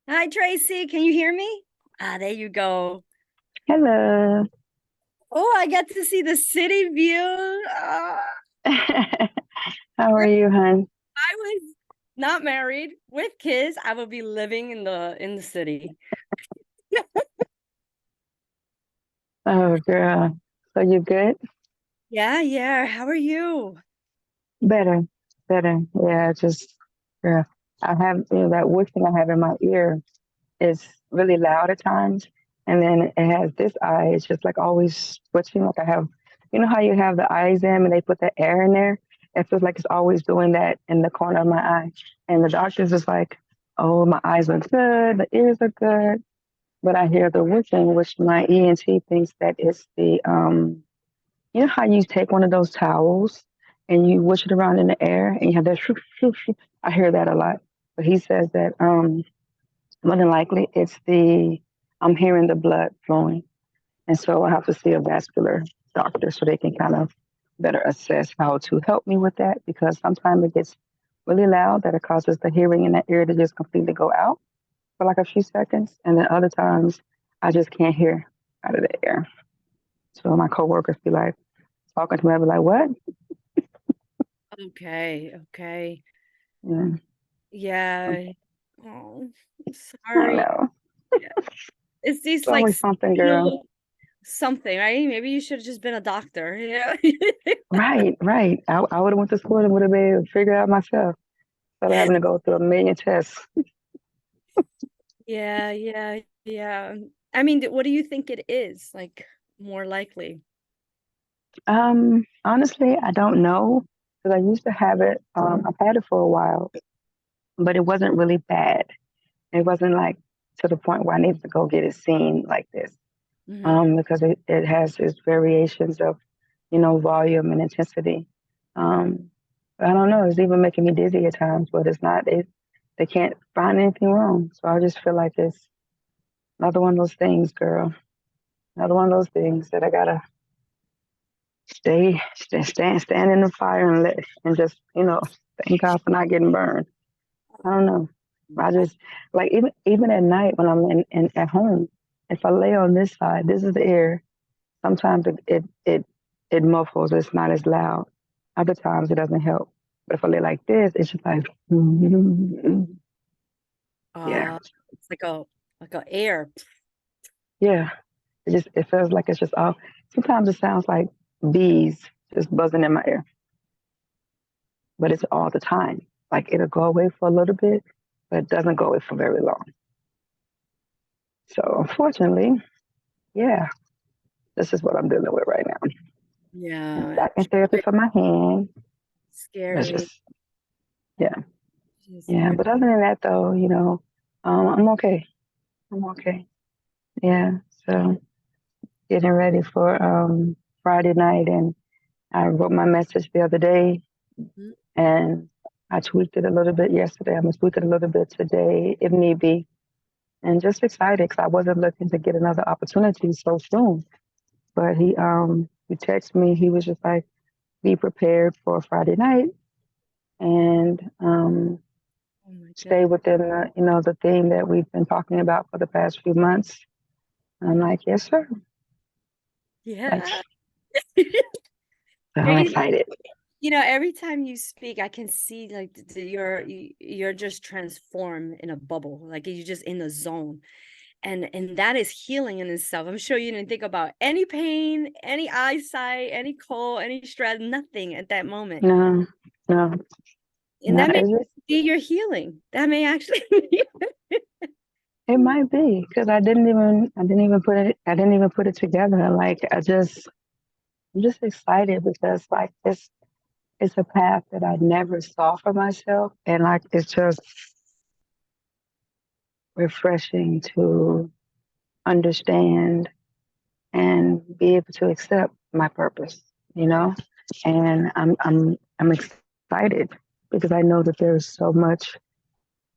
Hi, Tracy. Can you hear me? There you go. Hello. Oh, I get to see the city view. How are you, hon? I was not married with kids. I would be living in the city. Oh, girl. So you good? Yeah, yeah. How are you? Better, better. Yeah, just, yeah. I have, that whistling I have in my ear is really loud at times. And then it has this eye. It's just like always switching. Like I have, you know how you have the eye exam and they put the air in there? It feels like it's always doing that in the corner of my eye. And the doctor's just like, oh, my eyes are good. The ears are good. But I hear the whistling, which my ENT thinks that it's you know how you take one of those towels and you wish it around in the air and you have that shoo, shoo, shoo. I hear that a lot. But he says that more than likely it's I'm hearing the blood flowing. And so I have to see a vascular doctor so they can kind of better assess how to help me with that because sometimes it gets really loud that it causes the hearing in that ear to just completely go out for like a few seconds, and then other times I just can't hear out of the air. So my coworkers be like talking to me, I be like, "What?" Okay, okay. Yeah, Yeah. Oh, I'm I sorry. know. Yeah. It's It's these like always something, girl. little something, right? Maybe you should have just been a doctor. Yeah. Right, right. I would have went to school and would have been able to figure it out myself instead of having to go through a million tests. Yeah, yeah, yeah. I mean, what do you think it is? Like more likely. Honestly, I don't know because I used to have it. I've had it for a while, but it wasn't really bad. It wasn't like to the point where I needed to go get it seen like this. Hmm. Because it has its variations of, volume and intensity. Um, I don't know. It's even making me dizzy at times, but it's not. They can't find anything wrong. So I just feel like it's another one of those things, girl. Another one of those things that I gotta stand in the fire and just, thank God for not getting burned. I don't know. I just like even at night when I'm in at home, if I lay on this side, this is the air. Sometimes it muffles. It's not as loud. Other times it doesn't help. But if I lay like this, it's just like yeah, Uh, it's like a air. yeah. It feels like it's just all. Sometimes it sounds like bees just buzzing in my ear, but it's all the time. Like it'll go away for a little bit, but it doesn't go away for very long. So unfortunately, yeah, this is what I'm dealing with right now. I'm Yeah, back in therapy for my hand. It's scary. just yeah, Just yeah. scary. But other than that, though, I'm okay. I'm okay. Yeah. So getting ready for Friday night, and I wrote my message the other day, Mhm. and I tweaked it a little bit yesterday. I'm gonna tweak it a little bit today, if need be, and just excited because I wasn't looking to get another opportunity so soon. But he texted me. He was just like, "Be prepared for Friday night, and Oh my stay God. within the theme that we've been talking about for the past few months." And I'm like, "Yes, sir." Like, Yeah. so I'm Crazy. excited. Every time you speak, I can see like you're just transformed in a bubble. Like you're just in the zone. And that is healing in itself. I'm sure you didn't think about any pain, any eyesight, any cold, any stress, nothing at that moment. No, no, And no. that may It's just, be your healing. That may actually it might be because I didn't even put it together. Like I'm just excited because like it's a path that I never saw for myself, and like it's just refreshing to understand and be able to accept my purpose, you know. And I'm excited because I know that there's so much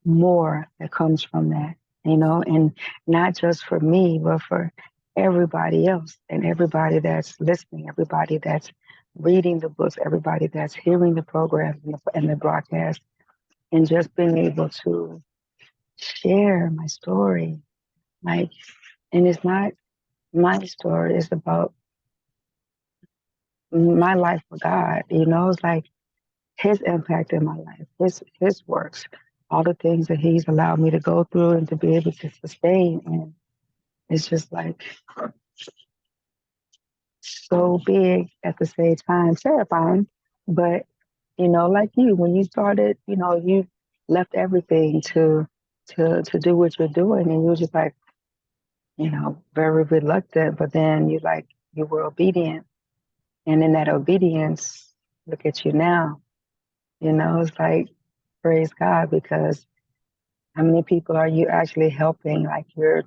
more that comes from that, and not just for me, but for everybody else and everybody that's listening, everybody that's reading the books, everybody that's hearing the programs and the broadcast, and just being able to share my story. Like, and it's not my story, it's about my life with God. It's like his impact in my life, his works, all the things that he's allowed me to go through and to be able to sustain. And it's just like so big at the same time, terrifying. But like you, when you started, you left everything to do what you're doing, and you were just like, very reluctant. But then you were obedient, and in that obedience, look at you now. It's like praise God, because how many people are you actually helping? Like, you're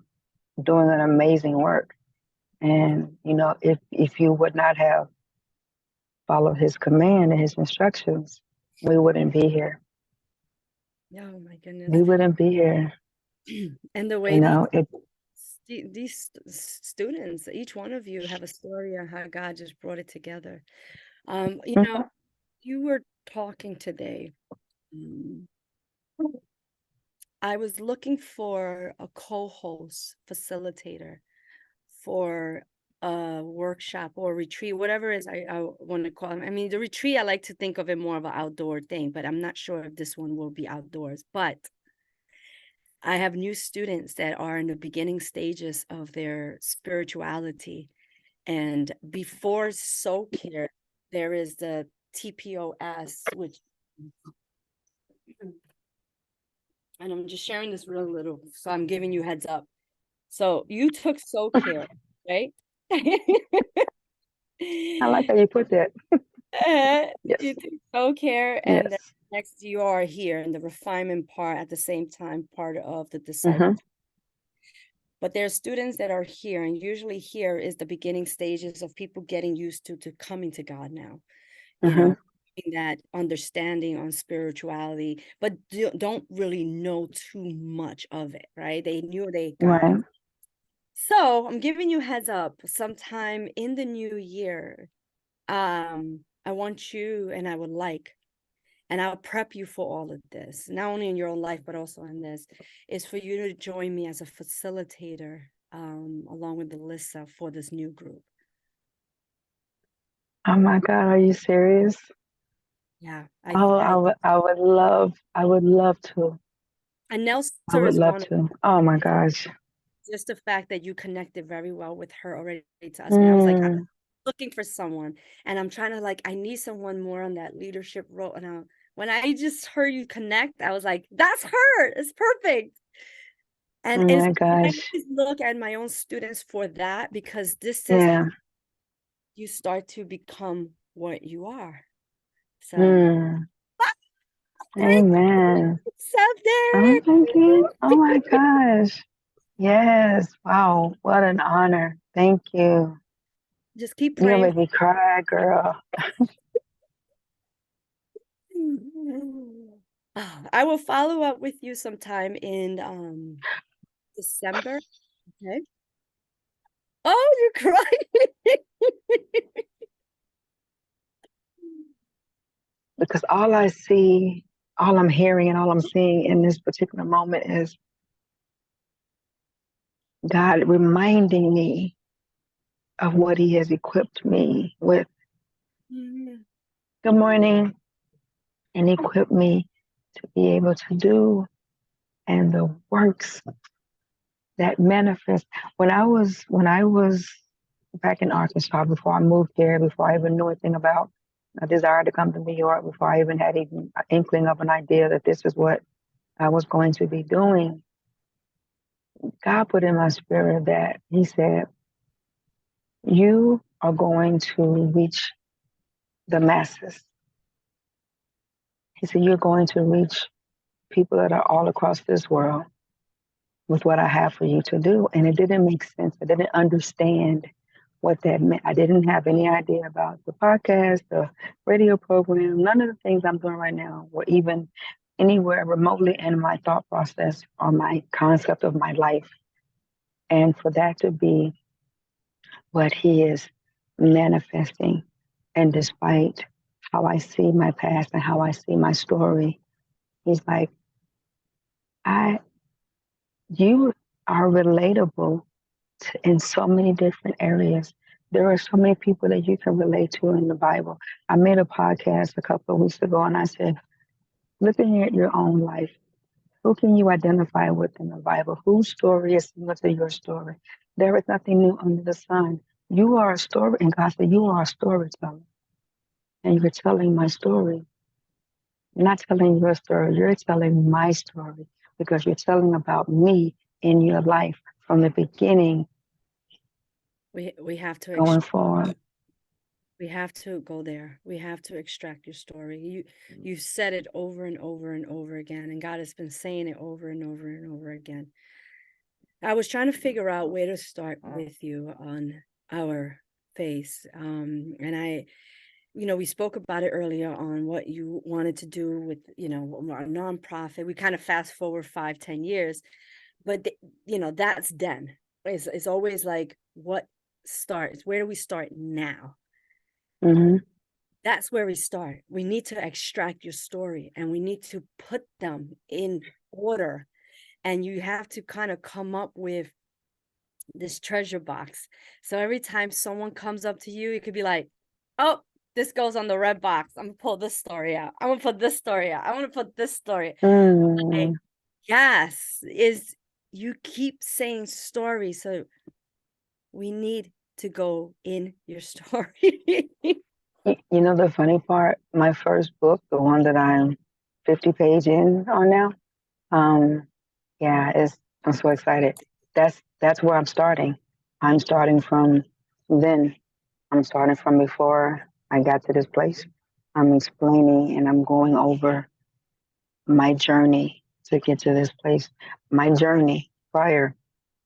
doing an amazing work. And if you would not have followed his command and his instructions, we wouldn't be here. Oh my goodness. We wouldn't be here. And the way It. these students, each one of you have a story on how God just brought it together. Mhm. You were talking today. um, I was looking for a co-host facilitator for a workshop or retreat, whatever it is I want to call it. I mean, the retreat, I like to think of it more of an outdoor thing, but I'm not sure if this one will be outdoors. But I have new students that are in the beginning stages of their spirituality. And before soul care, there is the TPOS, which, and I'm just sharing this real little, so I'm giving you heads up. So you took soul care, right? I like how you put that. You Yes. took soul care, and then Yes. next you are here in the refinement part at the same time, part of the Mm-hmm. disciple. But there are students that are here, and usually here is the beginning stages of people getting used to coming to God now, you Mm-hmm. know, in that understanding on spirituality, but don't really know too much of it, right? They knew they got it. Right. So I'm giving you heads up, sometime in the new year, I want you, and I would like, and I'll prep you for all of this, not only in your own life, but also in this, is for you to join me as a facilitator, along with Alyssa, for this new group. Oh my God, are you serious? Yeah, Oh, I would love to. and I Nelson would is love one of to. Oh my gosh. just the fact that you connected very well with her already to us. When I was like, I'm Mm, looking for someone, and I'm trying to, like, I need someone more on that leadership role. And when I just heard you connect, I was like, that's her. It's perfect. oh And my I gosh. always look at my own students for that, because this is how Yeah. you start to become what you are. So, Mm, thank amen. you, Something. I'm thinking, oh my gosh. Yes. Wow. What an honor. Thank you. Just keep You're gonna praying. make me cry, girl. I will follow up with you sometime in December. Okay. Oh, you're crying. Because all I see, all I'm hearing, and all I'm seeing in this particular moment is God reminding me of what He has equipped me with. Mhm. Good morning, and equipped me to be able to do, and the works that manifest. When I was back in Arkansas, before I moved there, before I even knew anything about a desire to come to New York, before I even had even an inkling of an idea that this is what I was going to be doing, God put in my spirit that He said, you are going to reach the masses. He said, you're going to reach people that are all across this world with what I have for you to do. And it didn't make sense. I didn't understand what that meant. I didn't have any idea about the podcast, the radio program. None of the things I'm doing right now were even anywhere remotely in my thought process or my concept of my life. And for that to be what He is manifesting, and despite how I see my past and how I see my story, He's like, I you are relatable in so many different areas. There are so many people that you can relate to in the Bible. I made a podcast a couple of weeks ago and I said, looking at your own life, who can you identify with in the Bible? Whose story is similar to your story? There is nothing new under the sun. You are a story, and God said, you are a storyteller, and you're telling my story. You're not telling your story, you're telling my story because you're telling about me in your life from the beginning We have to going forward. we have to go there. We have to extract your story. You've said it over and over and over again, and God has been saying it over and over and over again. I was trying to figure out where to start with you on our face. And we spoke about it earlier on what you wanted to do with, our nonprofit. We kind of fast forward 5, 10 years, but that's then. It's always like what starts. Where do we start now? Mm-hmm. That's where we start. We need to extract your story and we need to put them in order. And you have to kind of come up with this treasure box. So every time someone comes up to you, it could be like, oh, this goes on the red box. I'm gonna pull this story out. I'm gonna put this story out. I want to put this story. Like, Mm. yes, is you keep saying story. So we need to go in your story. You know the funny part? My first book, the one that I'm 50 page in on now, um, yeah, I'm so excited. That's where I'm starting. I'm starting from then. I'm starting from before I got to this place. I'm explaining and I'm going over my journey to get to this place, my journey prior,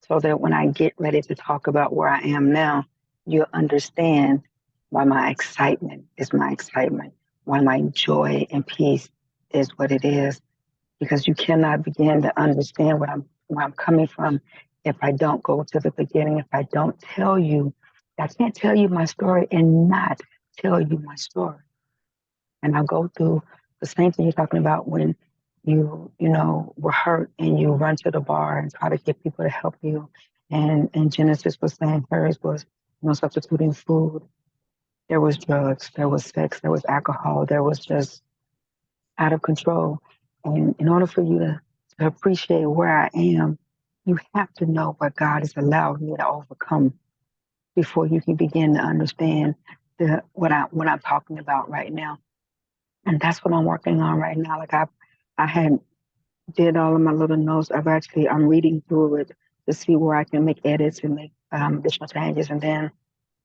so that when I get ready to talk about where I am now, you'll understand why my excitement is my excitement, why my joy and peace is what it is, because you cannot begin to understand where I'm coming from if I don't go to the beginning, if I don't tell you. I can't tell you my story and not tell you my story. And I'll go through the same thing you're talking about when were hurt and you run to the bar and try to get people to help you. And Genesis was saying hers was, substituting food. There was drugs, there was sex, there was alcohol, there was just out of control. And in order for you to appreciate where I am, you have to know what God has allowed me to overcome before you can begin to understand what I'm talking about right now. And that's what I'm working on right now. Like I had did all of my little notes. I'm reading through it to see where I can make edits and make additional changes. And then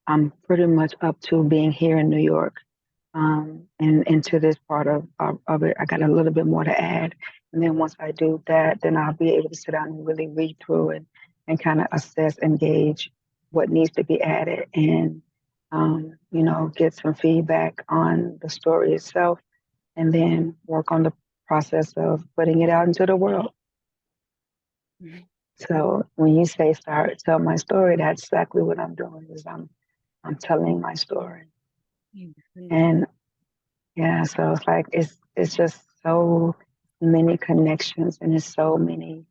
I'm pretty much up to being here in New York. And into this part of it, I got a little bit more to add. And then once I do that, then I'll be able to sit down and really read through it and kind of assess and gauge what needs to be added and, get some feedback on the story itself and then work on the process of putting it out into the world. So when you say tell my story, that's exactly what I'm doing is I'm telling my story. And yeah, so it's like it's just so many connections and it's so many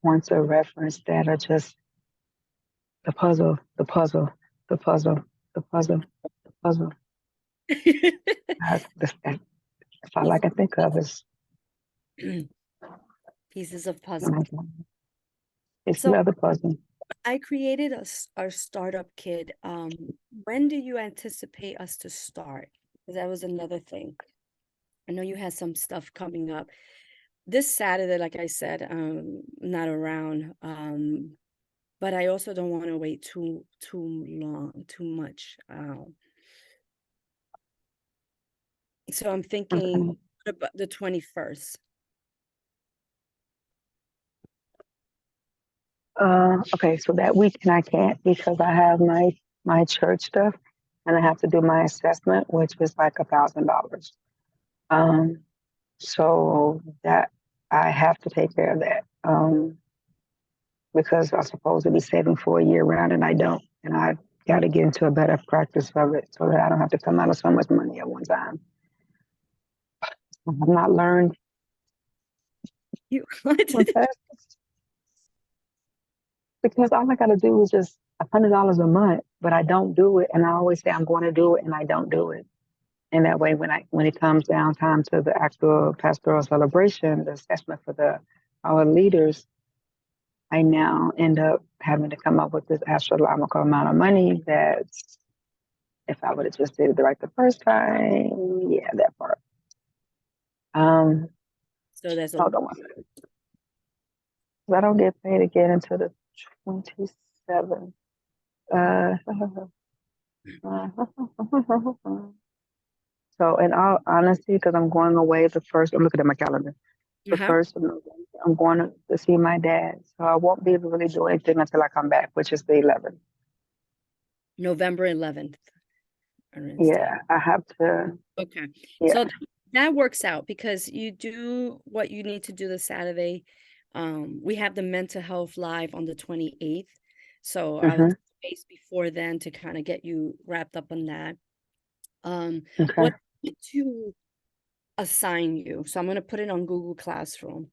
points of reference that are just the puzzle, the puzzle, the puzzle, the puzzle, the puzzle. That's all I can think of is Pieces of puzzle. like, it's So another puzzle. I created our startup kid. When do you anticipate us to start? Because that was another thing. I know you had some stuff coming up this Saturday, like I said, not around. But I also don't want to wait too long, too much. So I'm thinking Okay. about the 21st. Okay, so that weekend I can't because I have my church stuff and I have to do my assessment, which is like $1,000. Um, so that I have to take care of that because I'm supposed to be saving for a year round and I don't, and I got to get into a better practice of it so that I don't have to come out of so much money at one time. I've not learned You what? what's that? because all I got to do is just $100 a month, but I don't do it, and I always say I'm going to do it, and I don't do it. And that way, when it comes down time to the actual pastoral celebration, the assessment for our leaders, I now end up having to come up with this astronomical amount of money that if I would have just did it right the first time, yeah, that part. So there's a Hold on one second. I don't get paid again until the 27th. Uh, so in all honesty, because I'm going away I'm looking at my calendar. The uh-huh. 1st of November, I'm going to see my dad. So I won't be able to really do anything until I come back, which is the 11th. November 11th. Yeah, I have to. Okay. Yeah. So that works out because you do what you need to do this Saturday. We have the mental health live on the 28th. So I will Mm-hmm. touch base before then to kind of get you wrapped up on that. Okay. What to assign you? So I'm going to put it on Google Classroom.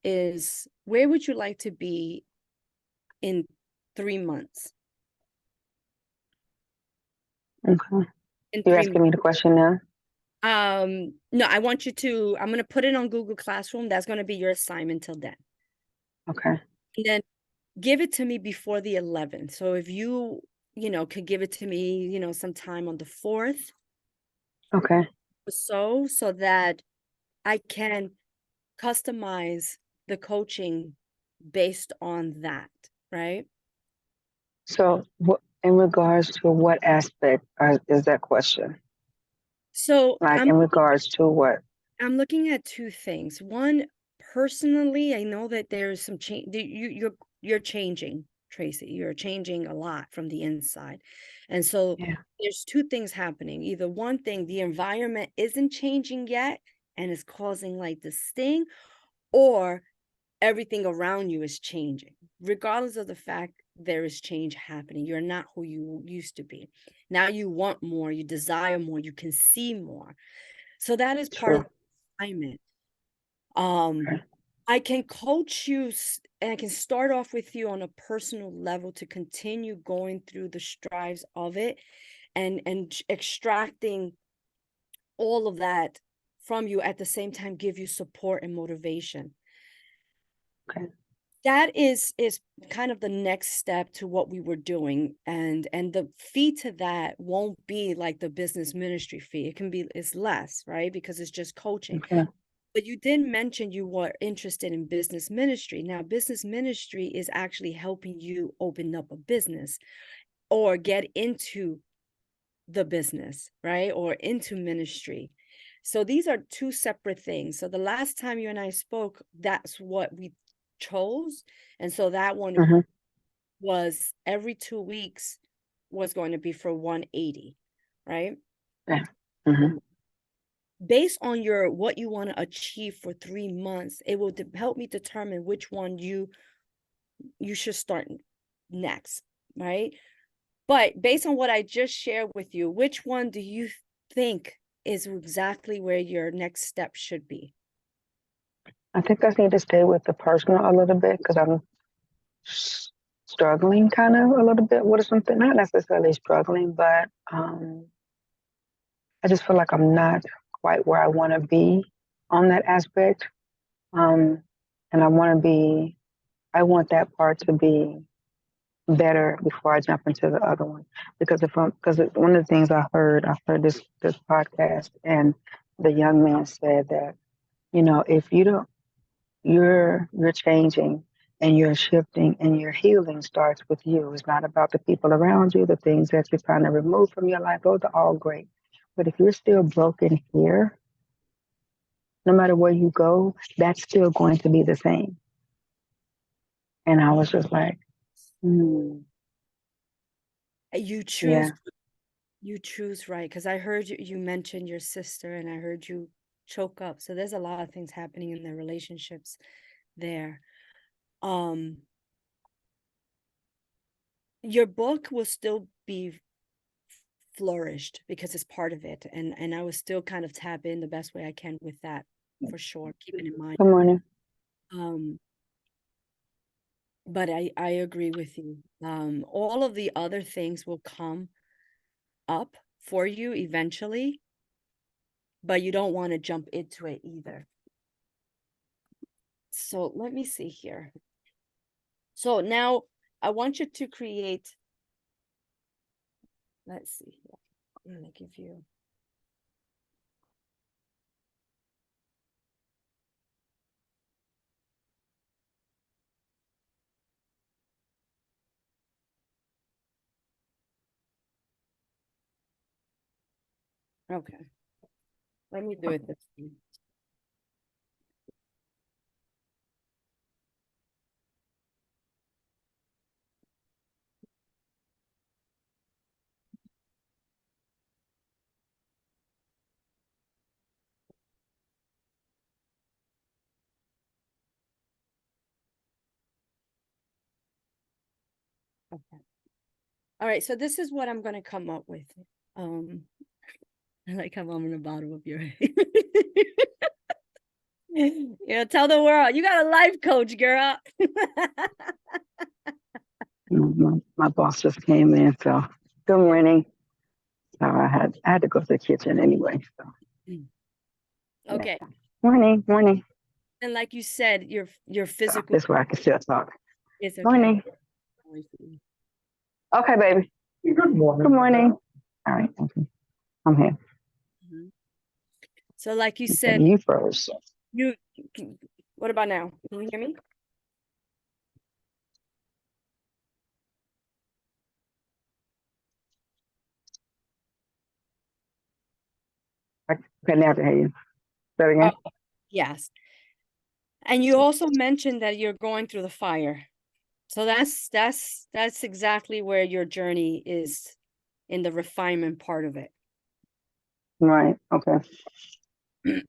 Is where would you like to be in 3 months? Okay. In You're three asking me the question now? No, I want you to, I'm going to put it on Google Classroom. That's going to be your assignment till then. Okay. And then give it to me before the 11th. So if could give it to me, sometime on the 4th Okay. or so that I can customize the coaching based on that, right? So, what in regards to what aspect is that question? So Like in regards to what? I'm looking at two things. One, personally, I know that there's some change. You're changing, Tracy. You're changing a lot from the inside, and so Yeah. there's two things happening. Either one thing, the environment isn't changing yet, and is causing like this sting, or everything around you is changing. Regardless of the fact there is change happening, you're not who you used to be. Now you want more, you desire more, you can see more. So that is part of True. the assignment. Um, Okay. I can coach you and I can start off with you on a personal level to continue going through the strives of it and extracting all of that from you at the same time give you support and motivation. Okay. That is kind of the next step to what we were doing, and the fee to that won't be like the business ministry fee. It's less, right? Because it's just coaching. Okay. But you did mention you were interested in business ministry. Now, business ministry is actually helping you open up a business or get into the business, right? Or into ministry. So these are two separate things. So the last time you and I spoke, that's what we chose. And so that one Mm-hmm. was every 2 weeks was going to be for 180, right? Yeah. Mm-hmm. Based on what you want to achieve for 3 months, it will help me determine which one you should start next, right? But based on what I just shared with you, which one do you think is exactly where your next step should be? I think I need to stay with the personal a little bit because I'm struggling kind of a little bit with something. Not necessarily struggling, but I just feel like I'm not quite where I want to be on that aspect. Um, and I want that part to be better before I jump into the other one. Because one of the things I heard this podcast, and the young man said that, if you don't, you're changing and you're shifting and your healing starts with you. It's not about the people around you, the things that you're trying to remove from your life. Those are all great. But if you're still broken here, no matter where you go, that's still going to be the same. And I was just like, You choose yeah. you choose right, because I heard you mention your sister and I heard you choke up. So there's a lot of things happening in their relationships there. Um, your book will still be flourished because it's part of it, and I will still kind of tap in the best way I can with that for sure, keeping in mind. Good morning. Um, But I agree with you. All of the other things will come up for you eventually, but you don't want to jump into it either. So let me see here. So now I want you to create, let's see here. I'm gonna give you, okay, let me do it this way. Okay. All right, so this is what I'm gonna come up with. Um, I like how I'm on the bottom of your head. Yeah, tell the world you got a life coach, girl. My boss just came in, so good morning. So I had to go to the kitchen anyway. So yeah. Okay. Morning, morning. And like you said, your So physical this way I can still talk. is okay. Morning. Okay, baby. Good morning. Good morning. All right, okay. I'm here. Mhm. So like you Okay, said, you first. you what about now? Can you hear me? Okay, now I can hear you. Say that Oh, again. yes. And you also mentioned that you're going through the fire. So that's exactly where your journey is in the refinement part of it, Right. Okay,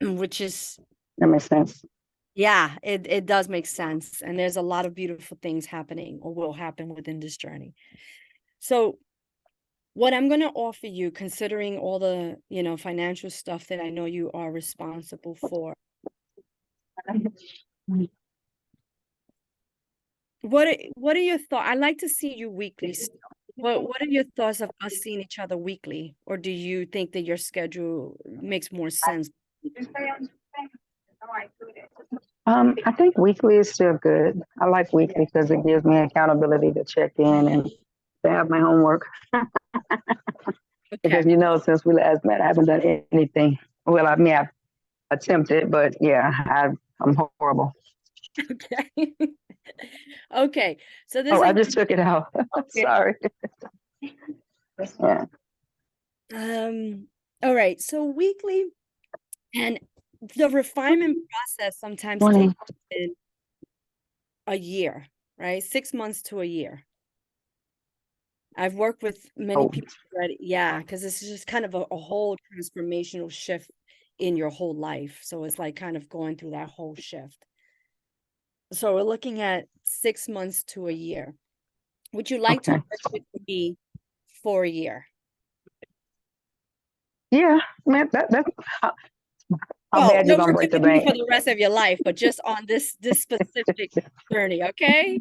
which is that makes sense. yeah, it does make sense. And there's a lot of beautiful things happening or will happen within this journey. So what I'm going to offer you, considering all the, financial stuff that I know you are responsible for, what are your thoughts? I like to see you weekly still. What are your thoughts of us seeing each other weekly? Or do you think that your schedule makes more sense? I think weekly is still good. I like weekly because it gives me accountability to check in and to have my homework. Okay. Because since we last met, I haven't done anything. Well, I mean, I've attempted, but yeah, I'm horrible. Okay. Okay. So Oh, there's I a just took it out. Sorry. Yeah. all right. So weekly and the refinement process sometimes takes Morning. a year, right? 6 months to a year. I've worked with many Oh, people already. Yeah, because this is just kind of a whole transformational shift in your whole life. So it's like kind of going through that whole shift. So we're looking at 6 months to a year. Would you like to okay. work with me for a year? Yeah, man, that's how Well, bad you you're gonna working break the with me bank? for the rest of your life, but just on this specific journey, okay?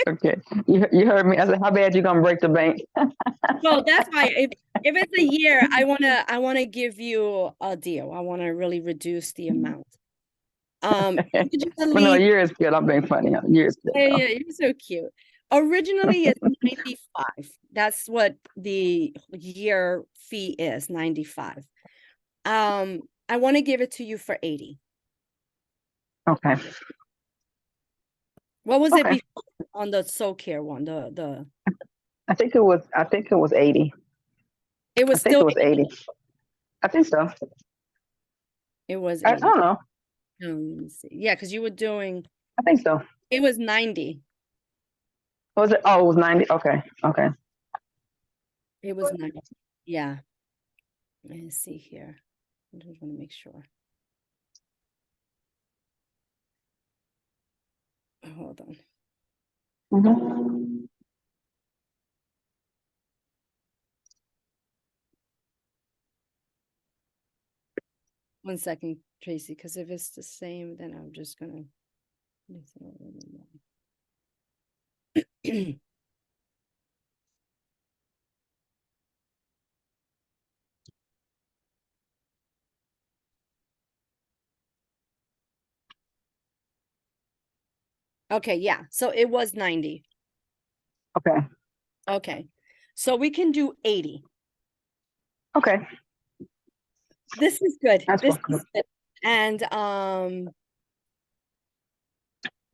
Okay. You heard me. I said, how bad you gonna break the bank? Well, that's why if it's a year, I wanna give you a deal. I want to really reduce the amount. Well, no, a Originally, year is good. I'm being funny. A year is good yeah, though. yeah, you're so cute. Originally, it's 95. That's what the year fee is, 95. I want to give it to you for 80. Okay. What was it Okay. before on the soul care one? The I think it was 80. it I was think still it was 80. I think so. it was I 80. don't know. Let me see. Yeah, because you were doing I think so. it was 90. Was it? Oh, it was 90. Okay. Okay. It was 90. Yeah. Let me see here. I just want to make sure. Hold on. Mhm. 1 second, Tracy, because if it's the same, then I'm just gonna Okay, yeah. So it was 90. Okay. Okay. So we can do 80. Okay. This is good. That's This good. is good.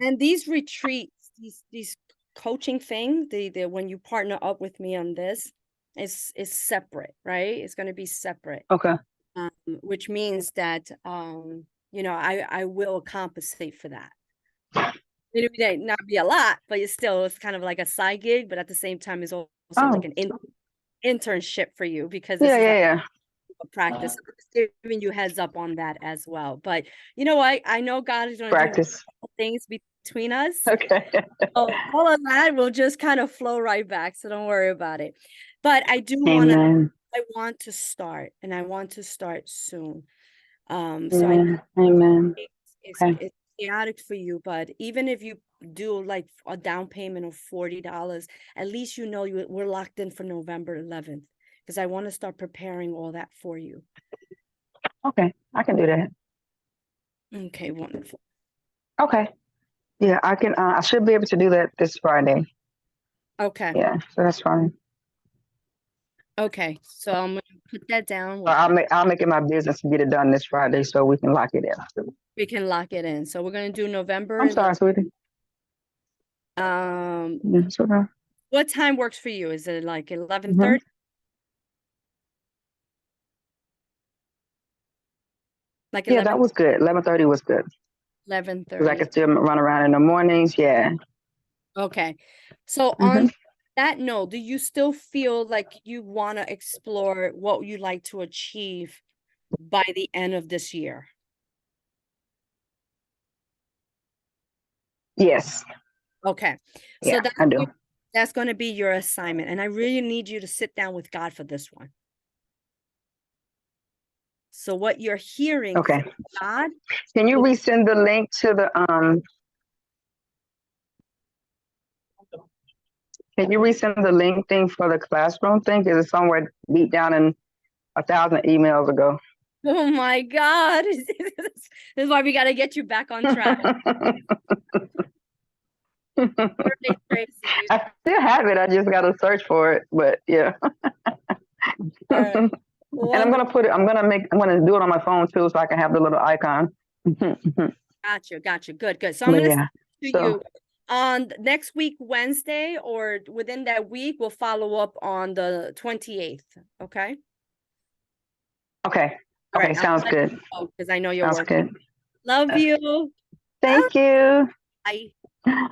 And these retreats, these coaching thing, the when you partner up with me on this is separate, right? It's going to be separate. Okay. Which means that I will compensate for that. It may not be a lot, but it's kind of like a side gig, but at the same time is also like Oh, an internship for you because this yeah, is yeah, yeah. a practice. So I'm just giving you heads up on that as well. But you know what? I know God is going to do Practice. things between us. Okay. Oh, all of that will just kind of flow right back. So don't worry about it. But I do Amen. I want to start, and I want to start soon. So I Yeah. Amen. Okay. it's chaotic for you, but even if you do like a down payment of $40, at least we're locked in for November 11th because I want to start preparing all that for you. Okay. I can do that. Okay, wonderful. Okay. Yeah, I can. I should be able to do that this Friday. Okay. Yeah, so that's fine. Okay. So I'm gonna put that down. I'll make it my business to get it done this Friday so we can lock it in. We can lock it in. So we're gonna do November I'm sorry, 11th. sweetie. Yeah, it's okay. What time works for you? Is it like Mhm. 11:30? Like Yeah, that was good. 11:30 was good because I 11:30. could still run around in the mornings. Yeah. Okay. So Hmm. on that note, do you still feel like you want to explore what you like to achieve by the end of this year? Yes. Okay. So Yeah, I do. that's going to be your assignment. And I really need you to sit down with God for this one. So what you're hearing Okay. from God, Can you will- resend the link to the Can you resend the link thing for the classroom thing? Because it's somewhere deep down in 1,000 emails ago. oh my God. This is why we got to get you back on track. Birthday, Tracy. I still have it. I just got to search for it. But yeah. All right. And I'm Wonderful. gonna put it. I'm gonna do it on my phone too, so I can have the little icon. Gotcha. Good. So I'm But going to yeah. send it to So you on next week, Wednesday, or within that week, we'll follow up on the 28th. Okay. okay. All right. Okay. Sounds good. Because I know you're Sounds working. good. Love you. Ah, Thank you. bye.